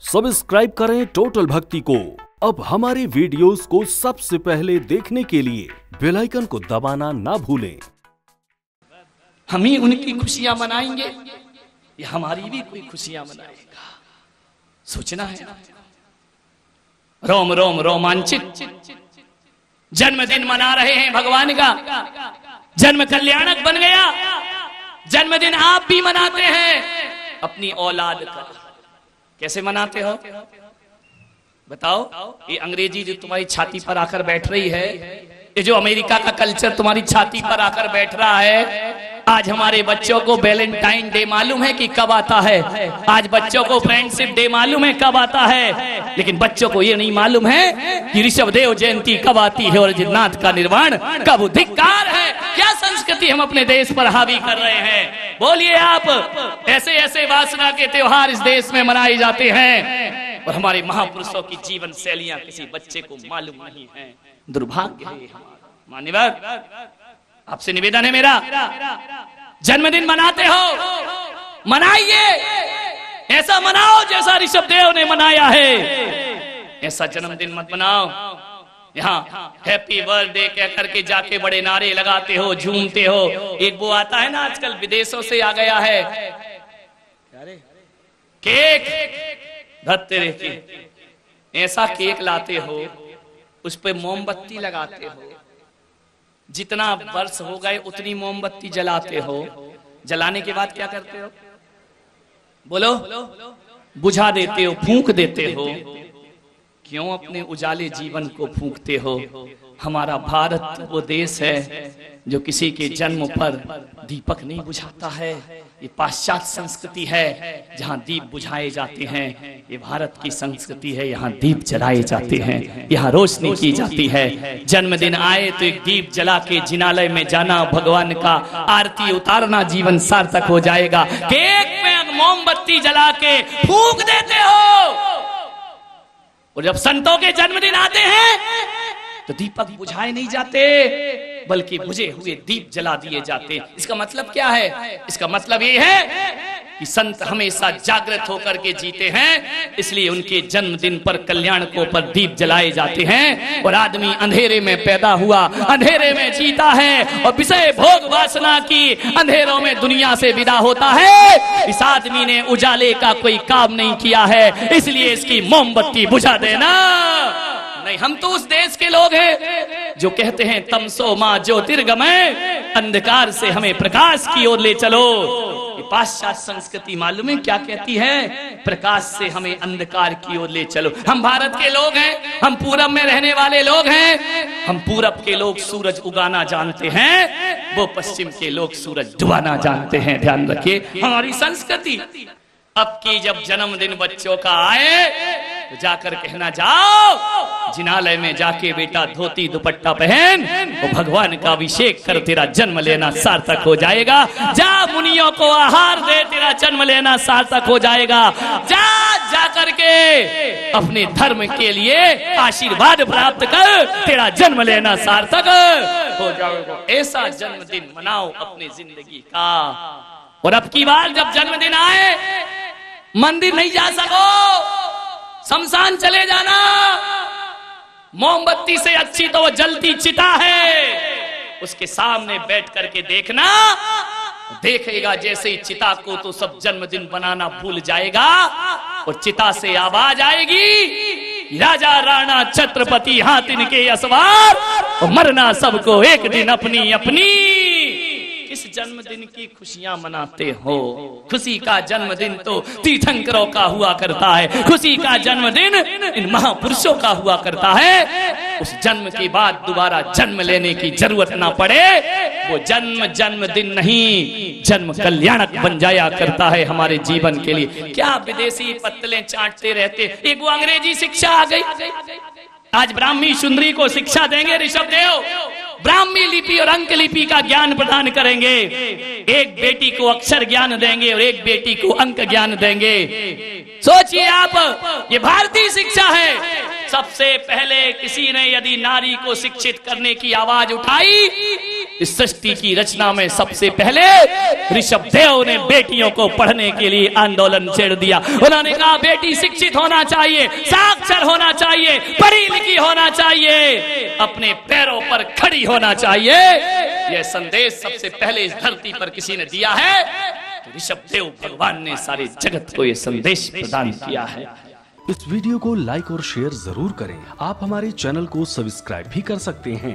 Subscribe करें total भक्ति को। अब हमारे वीडियोस को सबसे पहले देखने के लिए बेल आइकन को दबाना ना भूलें। हम ही उनकी खुशियां मनाएंगे या हमारी भी कोई खुशियां मनाएगा, सोचना है। रोम रोम रोमांचित जन्मदिन मना रहे हैं भगवान का, जन्म कल्याणक बन गया। जन्मदिन आप भी मनाते हैं अपनी औलाद का, कैसे मनाते हो बताओ? ये अंग्रेजी जो तुम्हारी छाती पर आकर बैठ रही है, ये जो अमेरिका का कल्चर तुम्हारी छाती पर आकर बैठ रहा है। आज हमारे बच्चों को वैलेंटाइन डे मालूम है कि कब आता है, आज बच्चों को फ्रेंडशिप डे मालूम है कब आता है, लेकिन बच्चों को ये नहीं मालूम है कि ऋषभ देव जयंती कब आती है और जिन्नाथ का निर्वाण कब। धिक्कार है, क्या संस्कृति हम अपने देश पर हावी कर रहे हैं। बोलिए आप, ऐसे ऐसे वासना के त्योहार इस देश में मनाए जाते हैं और हमारे महापुरुषों की जीवन शैलियां किसी बच्चे को मालूम नहीं है। दुर्भाग्य है। मान्यवर, आपसे निवेदन है मेरा, जन्मदिन मनाते हो मनाइए, ऐसा मनाओ जैसा ऋषभ देव ने मनाया है। ऐसा जन्मदिन मत मनाओ यहाँ हैप्पी बर्थडे कह करके जाके बड़े नारे लगाते हो, झूमते हो। एक वो आता है ना आजकल विदेशों से आ गया है, केक धरते रहते, ऐसा केक लाते हो उस पे मोमबत्ती लगाते हो, जितना वर्ष हो गए उतनी मोमबत्ती जलाते हो। जलाने के बाद क्या करते हो बोलो? बुझा देते हो, फूंक देते हो। क्यों अपने उजाले जीवन को फूंकते हो? हमारा भारत वो देश है जो किसी के जन्म पर दीपक नहीं बुझाता है। ये पाश्चात्य संस्कृति है जहाँ दीप बुझाए जाते हैं। ये भारत की संस्कृति है, यहाँ दीप जलाए जाते हैं, यहाँ रोशनी की जाती है। जन्मदिन आए तो एक दीप जला के जिनालय में जाना, भगवान का आरती उतारना, जीवन सार्थक हो जाएगा। केक में मोमबत्ती जला के फूंक देते हो और जब संतों के जन्मदिन आते हैं तो दीपक बुझाए नहीं जाते बल्कि बुझे हुए दीप जला दिए जाते। इसका मतलब क्या है? इसका मतलब ये है कि संत हमेशा जागृत होकर के जीते हैं, इसलिए उनके जन्मदिन पर कल्याणकों पर दीप जलाए जाते हैं। और आदमी अंधेरे में पैदा हुआ, अंधेरे में जीता है और विषय भोग वासना की अंधेरों में दुनिया से विदा होता है। इस आदमी ने उजाले का कोई काम नहीं किया है, इसलिए इसकी मोमबत्ती बुझा देना। नहीं, हम तो उस देश के लोग हैं जो कहते हैं तमसो मां ज्योतिर्गमय, अंधकार से हमें प्रकाश की ओर ले चलो। ये पाश्चात्य संस्कृति मालूम है क्या कहती है? प्रकाश से हमें अंधकार की ओर ले चलो। हम भारत के लोग हैं, हम पूरब में रहने वाले लोग हैं। हम पूरब के लोग सूरज उगाना जानते हैं, वो पश्चिम के लोग सूरज डुबाना जानते हैं। ध्यान रखिए हमारी संस्कृति। अब की जब जन्मदिन बच्चों का आए तो जाकर कहना, जाओ जिनालय में जाके बेटा धोती दुपट्टा पहन और भगवान का अभिषेक कर, तेरा जन्म लेना सार्थक हो जाएगा। जा मुनियों को आहार दे, तेरा जन्म लेना सार्थक हो जाएगा। जा करके अपने धर्म के लिए आशीर्वाद प्राप्त कर, तेरा जन्म लेना सार्थक हो जाएगा। ऐसा जन्मदिन मनाओ अपनी जिंदगी का। और अब की बार जब जन्मदिन आए, मंदिर नहीं जा सको, शमशान चले जाना। मोमबत्ती से अच्छी तो वो जलती चिता है, उसके सामने बैठ करके देखना, देखेगा जैसे ही चिता को तो सब जन्मदिन बनाना भूल जाएगा। और चिता से आवाज आएगी, राजा राणा छत्रपति हाथ इनके असवार, और मरना सबको एक दिन अपनी अपनी। इस जन्मदिन की खुशियां मनाते हो? खुशी का जन्मदिन तो तीर्थंकरों का हुआ करता है, खुशी का जन्मदिन इन महापुरुषों का हुआ करता है। उस जन्म के बाद दोबारा जन्म लेने की जरूरत ना पड़े, वो जन्मदिन नहीं, जन्म कल्याणक बन जाया करता है हमारे जीवन के लिए। क्या विदेशी पत्तलें चाटते रहते? एक वो अंग्रेजी शिक्षा आ गई, आज ब्राह्मी सुंदरी को शिक्षा देंगे ऋषभ देव, ब्राह्मी लिपि और अंक लिपि का ज्ञान प्रदान करेंगे। एक बेटी को अक्षर ज्ञान देंगे और एक बेटी को अंक ज्ञान देंगे। सोचिए आप, ये भारतीय शिक्षा है। सबसे पहले किसी ने यदि नारी को शिक्षित करने की आवाज उठाई इस सृष्टि की रचना में सबसे पहले ऋषभदेव ने बेटियों को पढ़ने के लिए आंदोलन छेड़ दिया। उन्होंने कहा बेटी शिक्षित होना चाहिए, साक्षर होना चाहिए, पढ़ी लिखी होना चाहिए, अपने पैरों पर खड़ी होना चाहिए। यह संदेश सबसे पहले इस धरती पर किसी ने दिया है तो ऋषभदेव भगवान ने सारे जगत को यह संदेश प्रदान किया है। इस वीडियो को लाइक और शेयर जरूर करें। आप हमारे चैनल को सब्सक्राइब भी कर सकते हैं।